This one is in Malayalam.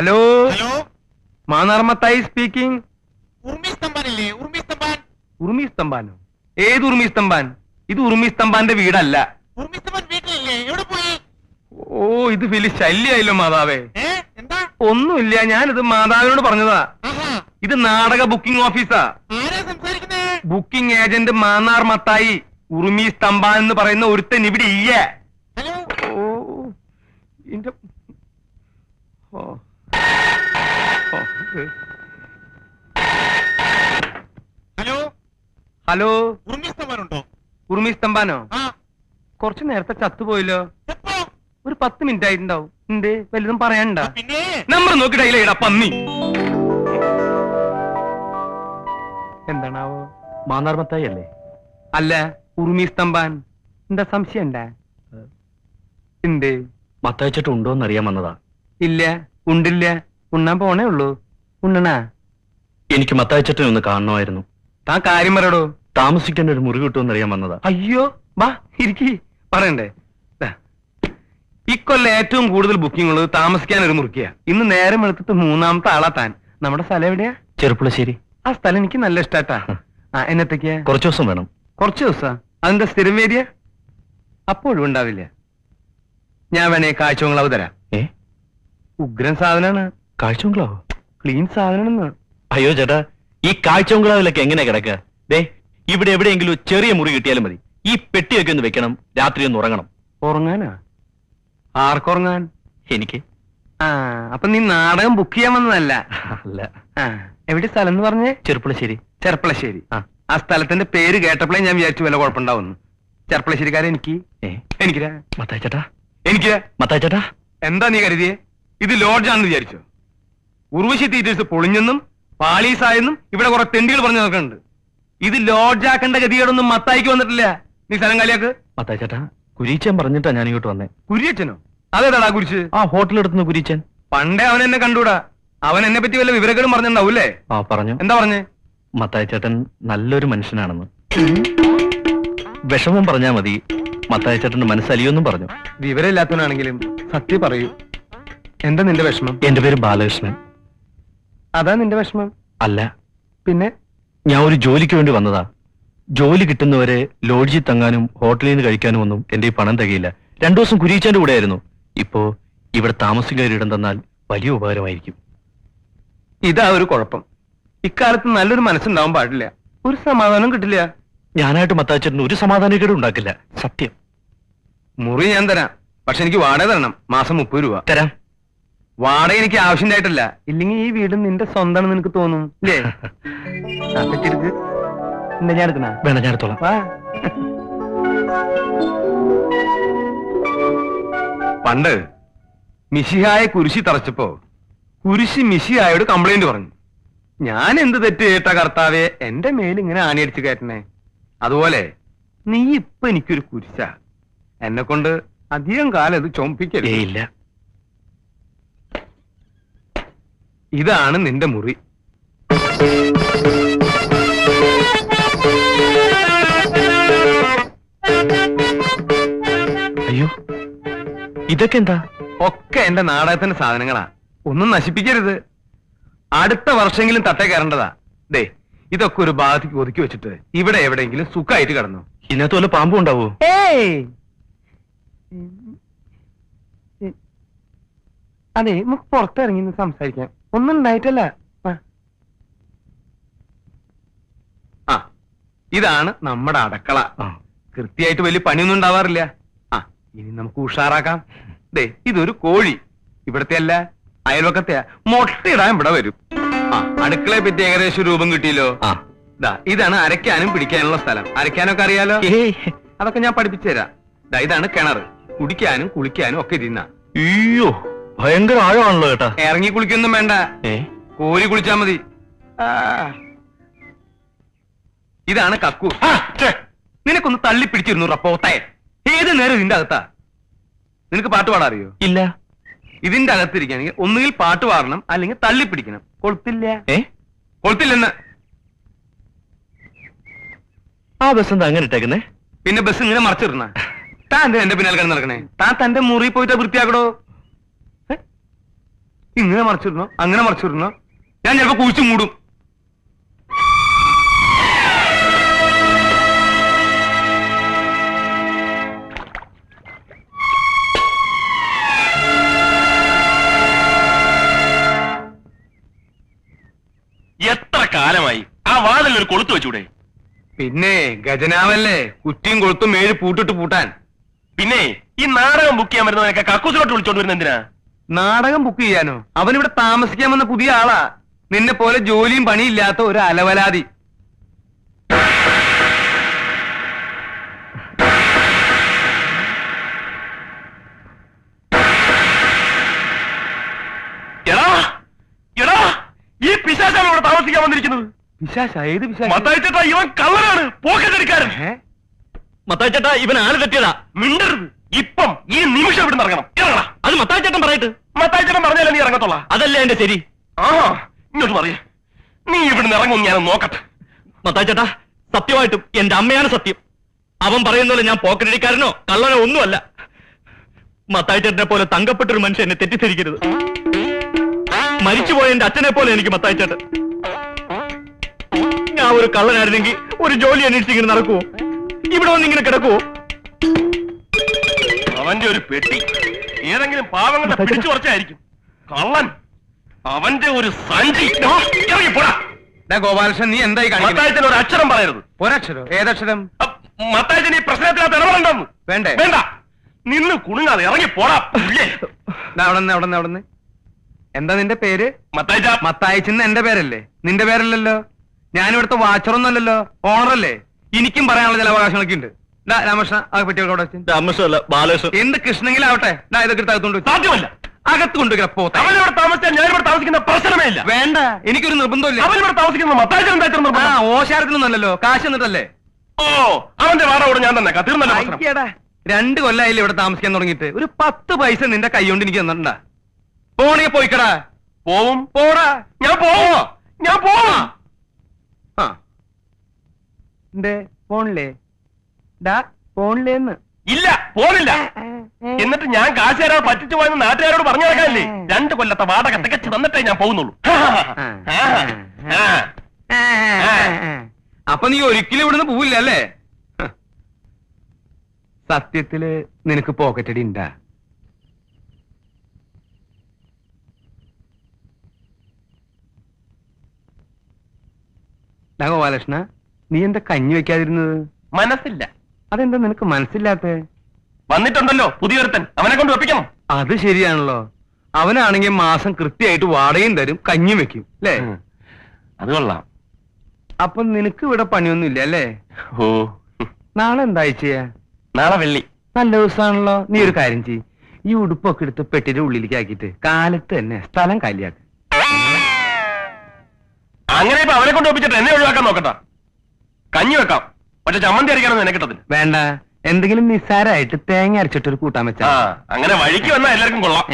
ഹലോ ഹലോ, മാനാർമത്തായി സ്പീക്കിംഗ്. ഉർമിസ്തംബാനില്ലേ? ഉർമിസ്തംബാൻ. ഉറുമിസ്തംബാനോ? ഏത് ഉറുമിസ്തംബാൻ? ഇത് ഉറുമിസ്തംബാന്റെ വീടല്ല. ഉർമിസ്തംബാൻ വീട്ടിലില്ലേ? എവിടെ പോയി? ഓ, ഇത് വലിയ ശല്യായല്ലോ മാതാവേ. എന്താ? ഒന്നുമില്ല, ഞാനിത് മാതാവിനോട് പറഞ്ഞതാ. ആഹാ, ഇത് നാടക ബുക്കിംഗ് ഓഫീസാ. ആരാ സംസാരിക്കുന്നേ? Booking agent Mannar Mathai. ഉറുമി സ്തംഭാൻ എന്ന് പറയുന്ന ഒരുത്തൻ ഇവിടെ ഇല്ല. ഹലോ, ഓ, ഇന്റെ ഓ, ഓ, ഇത്. ഹലോ, ഹലോ, ഉർമിസ്തംബാൻ ഉണ്ടോ? ഉറുമി സ്തംഭാനോ? ആ, കുറച്ചു നേരത്തെ ചത്തുപോയല്ലോ. എപ്പോ? ഒരു 10 മിനിറ്റ് ആയിട്ടുണ്ടാവും. എന്ത് വലുതും പറയാനുണ്ട? പിന്നെ നമ്പർ നോക്കിയിടാ പന്നി. എന്താണാവോ? മാന്നാർ മത്തായി അല്ലേ? അല്ല, ഉറുമി സ്തംഭാൻ. എന്താ സംശയം ഉണ്ടാ? എന്ത്? മത്തായിച്ചിട്ട് ഉണ്ടോന്ന് അറിയാൻ വന്നതാ. ഇല്ല, ഉണ്ടില്ല. ഉണ്ണാൻ പോണേ ഉള്ളൂ. ഉണ്ണണാ? എനിക്ക് മത്തായിച്ചിട്ടിനെ ഒന്ന് കാണണമായിരുന്നു. താൻ കാര്യം പറയടോ. താമസിക്കാൻ ഒരു മുറി കിട്ടുമെന്ന് അറിയാൻ വന്നതാ. അയ്യോ, വാ ഇരിക്കി. പറയണ്ടേ? ദാ, ഇക്കൊല്ലം ഏറ്റവും കൂടുതൽ ബുക്കിംഗ് ഉള്ളത് താമസിക്കാൻ ഒരു മുറിക്കുക. ഇന്ന് നേരം എടുത്തിട്ട് 3ാമത്തെ ആളാ താൻ. നമ്മുടെ സ്ഥലം എവിടെയാ? ചെറുപ്പുളശ്ശേരി. ആ സ്ഥലം എനിക്ക് നല്ല ഇഷ്ടാട്ടാ. ആ, എന്നത്തേക്കാ? കുറച്ചു ദിവസം വേണം. കുറച്ച് ദിവസാ? അതിന്റെ സ്ഥിരം വേരിയ? അപ്പോഴും ഉണ്ടാവില്ല. ഞാൻ വേണേ കാഴ്ചകളവ് തരാം. ഉഗ്രൻ സാധനാണ്. കാഴ്ചബംഗ്ലാവോ? ക്ലീൻ സാധനം. അയ്യോ ചേട്ടാ, ഈ കാഴ്ചബംഗ്ലാവിലൊക്കെ എങ്ങനെ കിടക്കുക? ദേ, ഇവിടെ എവിടെയെങ്കിലും ചെറിയ മുറി കിട്ടിയാലും മതി. ഈ പെട്ടിയൊക്കെ ഒന്ന് വെക്കണം, രാത്രി ഒന്ന് ഉറങ്ങണം. ഉറങ്ങാനാ? ആർക്കുറങ്ങാൻ? എനിക്ക്. ആ, അപ്പൊ നീ നാടകം ബുക്ക് ചെയ്യാൻ വന്നതല്ല? അല്ല. ആ, എവിടെ സ്ഥലം എന്ന് പറഞ്ഞേ? ചെറുപ്പുളശ്ശേരി. ചെർപ്പളശ്ശേരി. ആ. ആ സ്ഥലത്തിന്റെ പേര് കേട്ടപ്പോഴേ ഞാൻ വിചാരിച്ചു വല്ല കുഴപ്പമുണ്ടാവുന്നു. ചെർപ്പളശ്ശേരിക്കാരെ എനിക്ക് എനിക്കിരാ മത്തായി ചേട്ടാ, എനിക്ക് മത്തായി ചേട്ടാ. എന്താ നീ കരുതിയേ? ഇത് ലോഡ്ജാണെന്ന് വിചാരിച്ചോ? ഉർവശി തീറ്റേഴ്സ് പൊളിഞ്ഞെന്നും പാളീസായെന്നും ഇവിടെ കുറെ തെണ്ടികൾ പറഞ്ഞു നോക്കുന്നുണ്ട്. ഇത് ലോഡ്ജാക്കേണ്ട ഗതികേടൊന്നും മത്തായിക്ക് വന്നിട്ടില്ല. നീ സ്ഥലം കാലിയാക്ക്. മത്തായി ചേട്ടാ, കുരീച്ചൻ പറഞ്ഞിട്ടാ ഞാൻ ഇങ്ങോട്ട് വന്നേ. കുരിയച്ചനോ? അതേതാടാ കുരിച്ച്? ആ ഹോട്ടലെടുത്തുനിന്ന് കുരീച്ചൻ. പണ്ടേ അവൻ എന്നെ കണ്ടൂടാ. അവൻ എന്നെ പറ്റി വല്ല വിവരങ്ങളും പറഞ്ഞിട്ടുണ്ടാവൂല്ലേ? ആ പറഞ്ഞു. എന്താ പറഞ്ഞേ? മത്തായി ചേട്ടൻ നല്ലൊരു മനുഷ്യനാണെന്ന്. വിഷമം പറഞ്ഞാ മതി, മത്തായി ചേട്ടന്റെ മനസ്സലിയൊന്നും പറഞ്ഞു. വിവരമില്ലാത്തവനാണെങ്കിലും സത്യം പറയൂ. എന്താ നിന്റെ വിഷമം? എന്റെ പേര് ബാലകൃഷ്ണൻ. അതാ നിന്റെ വിഷമം? അല്ല, പിന്നെ? ഞാൻ ഒരു ജോലിക്ക് വേണ്ടി വന്നതാ. ജോലി കിട്ടുന്നവരെ ലോഡ്ജിൽ തങ്ങാനും ഹോട്ടലിൽ നിന്ന് കഴിക്കാനും ഒന്നും എന്റെ ഈ പണം തികയില്ല. 2 ദിവസം കുരീച്ചന്റെ കൂടെ ആയിരുന്നു. ഇപ്പോ ഇവിടെ താമസിക്കാരിടം തന്നാൽ വലിയ ഉപകാരമായിരിക്കും. ഇതാ ഒരു കുഴപ്പം. ഇക്കാലത്ത് നല്ലൊരു മനസ്സുണ്ടാവാൻ പാടില്ല. ഒരു സമാധാനം കിട്ടില്ല. ഞാനായിട്ട് മത്താച്ചേട്ടന് ഒരു സമാധാനക്കേടും ഉണ്ടാക്കില്ല, സത്യം. മുറി ഞാൻ തരാം. പക്ഷെ എനിക്ക് വാടക തരണം. മാസം 30 രൂപ തരാം. വാടക എനിക്ക് ആവശ്യമായിട്ടില്ല. ഇല്ലെങ്കിൽ ഈ വീട് നിന്റെ സ്വന്തമാണെന്ന് നിനക്ക് തോന്നും ഇല്ലേ? പറ്റരുത്. എന്താ ഞാൻ എടുക്കണ? വേണ്ട, ഞാൻ എടുത്തോളാം. വാ. പണ്ട് മിശിഹായെ കുരിശി തറച്ചപ്പോ കുരിശി മിശിഹായോട് കംപ്ലൈന്റ് പറഞ്ഞു. ഞാൻ എന്ത് തെറ്റ് കേട്ട കർത്താവെ എന്റെ മേലിങ്ങനെ ആണിയടിച്ചു കയറ്റണേ? അതുപോലെ നീ ഇപ്പൊ എനിക്കൊരു കുരിശ. എന്നെ കൊണ്ട് അധികം കാലം ഇത് ചൊമ്പിക്കല്ലേ? ഇല്ല. ഇതാണ് നിന്റെ മുറി. അയ്യോ, ഇതൊക്കെ എന്താ? ഒക്കെ എന്റെ നാടകത്തിന്റെ സാധനങ്ങളാ. ഒന്നും നശിപ്പിക്കരുത്. അടുത്ത വർഷമെങ്കിലും തട്ടേ കയറേണ്ടതാ. ദേ, ഇതൊക്കെ ഒരു ഭാഗത്തേക്ക് ഒതുക്കി വെച്ചിട്ട് ഇവിടെ എവിടെയെങ്കിലും സുഖമായിട്ട് കിടന്നു. ഇതിനകത്ത് വല്ല പാമ്പും ഉണ്ടാവോ? അതെ, നമുക്ക് പുറത്തിറങ്ങി സംസാരിക്കാം. ഒന്നും ഉണ്ടായിട്ടല്ല. ആ, ഇതാണ് നമ്മുടെ അടുക്കള. കൃത്യമായിട്ട് വലിയ പണിയൊന്നും ഉണ്ടാവാറില്ല. ആ, ഇനി നമുക്ക് ഉഷാറാക്കാം. ദേ, ഇതൊരു കോഴി. ഇവിടത്തെ അല്ല, അയൽവക്കത്തെ. മുട്ടയിടാൻ ഇവിടെ വരും. ആ, അടുക്കളയെ പറ്റി ഏകദേശം രൂപം കിട്ടിയല്ലോ. ഇതാണ് അരയ്ക്കാനും പിടിക്കാനുള്ള സ്ഥലം. അരയ്ക്കാനൊക്കെ അറിയാലോ? അതൊക്കെ ഞാൻ പഠിപ്പിച്ചു തരാം. ഇതാണ് കിണർ. കുടിക്കാനും കുളിക്കാനും ഒക്കെ ഇരുന്ന. അയ്യോ, ഭയങ്കര ആഴമാണല്ലോ ചേട്ടാ. ഇറങ്ങി കുളിക്കൊന്നും വേണ്ട, കോരി കുളിച്ചാ മതി. ഇതാണ് കക്കു. നിനക്കൊന്ന് തള്ളി പിടിച്ചിരുന്നു റപ്പോത്തെ. ഏത് നേരം ഇതിന്റെ അകത്താ. നിനക്ക് പാട്ട് പാടാൻ അറിയോ? ഇല്ല. ഇതിന്റെ അകത്തിരിക്കുകയാണെങ്കിൽ ഒന്നുകിൽ പാട്ട് പാടണം, അല്ലെങ്കിൽ തള്ളി പിടിക്കണം. കൊളുത്തില്ല. കൊളുത്തില്ലെന്ന്. ആ ബസ് എന്താ അങ്ങനെ ഇട്ടേക്കുന്നേ? പിന്നെ ബസ് ഇങ്ങനെ മറച്ചിടണ. താൻ എന്താ എന്റെ പിന്നാലെ കിടന്ന് നടക്കണേ? താൻ തന്റെ മുറി പോയിട്ട് വൃത്തിയാക്കടോ. ഇങ്ങനെ മറിച്ചിടണോ അങ്ങനെ മറിച്ചിടണോ? ഞാൻ ചിലപ്പോ കുഴിച്ചു മൂടും. എത്ര കാലമായി ആ വാതിൽ ഒരു കൊളുത്ത് വെച്ചൂടെ? പിന്നെ ഗജനാവല്ലേ, കുറ്റിയും കൊളുത്തും മേല് പൂട്ടിട്ട് പൂട്ടാൻ. പിന്നെ ഈ നാടകം ബുക്ക് ചെയ്യാൻ വരുന്നവനൊക്കെ കക്കൂസിലോട്ട് വിളിച്ചോണ്ട് വരുന്ന എന്തിനാ? നാടകം ബുക്ക് ചെയ്യാനോ? അവനിവിടെ താമസിക്കാൻ വന്ന പുതിയ ആളാ. നിന്നെ പോലെ ജോലിയും പണിയില്ലാത്ത ഒരു അലവലാതി. എടാ എടാ, ഈ പിശാചാണ് ഇവിടെ താമസിക്കാൻ വന്നിരിക്കുന്നത്. പിശാച? ഏത് പിശാച? മത്തായിച്ചേട്ടാ, ഇവൻ കള്ളനാണ്, പോക്കറ്റടിക്കാരൻ. മത്തായിച്ചേട്ടാ, ഇവൻ ആള് തെറ്റിയതാ. മിണ്ടരുത്. ഇപ്പം ഈ നിമിഷം ഇവിടെ ഇറങ്ങണം. ഇറങ്ങണം. അത് മത്തായിച്ചേട്ടൻ പറയട്ട്. മത്തായിച്ചേട്ടൻ പറഞ്ഞാലേ നീ ഇറങ്ങത്തോളാ. അതല്ലേ എന്റെ ശരി. ആ, ഇങ്ങോട്ട് പറയേ. നീ ഇവിടുന്ന് ഇറങ്ങും, ഞാൻ നോക്കട്ടെ. മത്തായിച്ചേട്ടാ, സത്യമായിട്ടും എന്റെ അമ്മയാണ് സത്യം. അവൻ പറയുന്നപോലെ ഞാൻ പോക്കറ്റടിക്കാരനോ കള്ളനോ ഒന്നുമല്ല. മത്തായിച്ചേട്ടനെ പോലെ തങ്കപ്പെട്ടൊരു മനുഷ്യൻ എന്നെ തെറ്റിദ്ധരിക്കരുത്. മരിച്ചുപോയ എന്റെ അച്ഛനെ പോലെ എനിക്ക് മത്തായിച്ചേട്ടൻ. ഞാൻ ഒരു കള്ളനായിരുന്നെങ്കിൽ ഒരു ജോലി അന്വേഷിച്ചിങ്ങനെ നടക്കുവോ? ഇവിടെ വന്നിങ്ങനെ കിടക്കുവോ? അവന്റെ ഒരു പെട്ടി ഏതെങ്കിലും പാവങ്ങളുടെ പിടിച്ചു കുറച്ചായിരിക്കും. കള്ളൻ. അവന്റെ ഒരു സഞ്ചി. ഇറങ്ങിപ്പോടാ. ഗോപാലകൃഷ്ണൻ, നീ എന്തായി കാണിക്കുന്നത്? മത്തായിച്ചൻ ഒരു അക്ഷരം പറയരുത്. ഒരക്ഷരോ? ഏതക്ഷരം? മത്തായിച്ചൻ ഈ പ്രശ്നത്തിനകത്ത് ഇടപെടണ്ടെന്ന്. വേണ്ടേ? വേണ്ട. നിന്ന് കുണുങ്ങാതെ ഇറങ്ങിപ്പോടാ. അവിടെന്ന് എന്താ നിന്റെ പേര്? മത്തായിച്ച. മത്തായിച്ചെന്ന് എന്റെ പേരല്ലേ? നിന്റെ പേരല്ലല്ലോ. ഞാനിവിടുത്തെ വാച്ചറൊന്നുമല്ലല്ലോ, ഓണറല്ലേ. എനിക്കും പറയാനുള്ള ചില അവകാശങ്ങളൊക്കെ ഉണ്ട്. രാമകൃഷ്ണ, ആ പെട്ടിയോടെ രാമകൃഷ്ണല്ല, ബാലകൃഷ്ണൻ. എന്ത് കൃഷ്ണങ്കിലാവട്ടെ, ഇതൊക്കെ അകത്തോണ്ട് സാധ്യമല്ല. അകത്ത് കൊണ്ടുവരാ. അവനിവിടെ താമസിച്ചാൽ ഞാനിവിടെ താമസിക്കുന്ന പ്രശ്നമേ ഇല്ല. വേണ്ട, എനിക്കൊരു നിർബന്ധമില്ല. അവനിവിടെ താമസിക്കുന്ന മത്തായിച്ചൻ എന്താ? ഓശാരത്തിനൊന്നല്ലോ, കാശ് എന്നിട്ടല്ലേ. ഓ, അവന്റെ വാടക കൂടെ ഞാൻ തന്നെ തീർന്നല്ലോ. അയ്യടാ, 2 കൊല്ലായില്ലേ ഇവിടെ താമസിക്കാൻ തുടങ്ങിയിട്ട്. ഒരു 10 പൈസ നിന്റെ കൈ കൊണ്ട് എനിക്ക് തന്നിട്ടുണ്ടാ? പോണേ പോയിക്കടാ. പോവും. പോടാ. ഞാൻ പോവോ? ഞാൻ പോവാ. ആ, എന്തേ പോണില്ലേ? ഡാ, പോണില്ലേന്ന്. ഇല്ല, പോണില്ല. എന്നിട്ട് ഞാൻ കാശ് തരാൻ പറ്റിച്ചു പോയെന്ന് നാട്ടുകാരോട് പറഞ്ഞു നടക്കാനില്ലേ? 2 കൊല്ലത്തെ വാടക തികച്ചു തന്നിട്ടേ ഞാൻ പോകുന്നുള്ളൂ. അപ്പൊ നീ ഒരിക്കലും ഇവിടുന്ന് പോവില്ല അല്ലേ? സത്യത്തില് നിനക്ക് പോക്കറ്റടി ഉണ്ടാ? ഗോപാലകൃഷ്ണ, നീ എന്താ കഞ്ഞി വെക്കാതിരുന്നത്? മനസ്സില്ല. അതെന്താ നിനക്ക് മനസ്സില്ലാത്ത? വന്നിട്ടുണ്ടല്ലോ പുതിയൊരുത്തൻ, അവനെ കൊണ്ട് വെപ്പിക്കണം. അത് ശരിയാണല്ലോ. അവനാണെങ്കിൽ മാസം കൃത്യമായിട്ട് വാടകയും തരും, കഞ്ഞി വെക്കും അല്ലേ? അത് കൊള്ളാം. അപ്പൊ നിനക്ക് ഇവിടെ പണിയൊന്നും ഇല്ല അല്ലേ? ഓ, നാളെ എന്താ ചെയ്യാ? നാളെ വെള്ളി. നല്ല ദിവസമാണല്ലോ. നീ ഒരു കാര്യം ചെയ്യ്, ഈ ഉടുപ്പൊക്കെ എടുത്ത് പെട്ടിയുടെ ഉള്ളിലേക്ക് ആക്കിയിട്ട് കാലത്ത് തന്നെ സ്ഥലം കാലിയാക്ക. അങ്ങനെ ഇപ്പൊ അവനെ കൊണ്ട് വെപ്പിച്ചിട്ട് എന്നെ ഒഴിവാക്കാൻ നോക്കണ്ട. കഞ്ഞി വെക്കാം, പക്ഷെ ചമ്മന്തി അരയ്ക്കാനൊന്നും എന്നെ കിട്ടത്തില്ല. വേണ്ട, എന്തെങ്കിലും നിസ്സാരമായിട്ട് തേങ്ങ അരച്ചിട്ടൊരു കൂട്ടാൻ വെച്ചാ. അങ്ങനെ വഴിക്ക് വന്നാൽ എല്ലാവർക്കും കൊള്ളാം.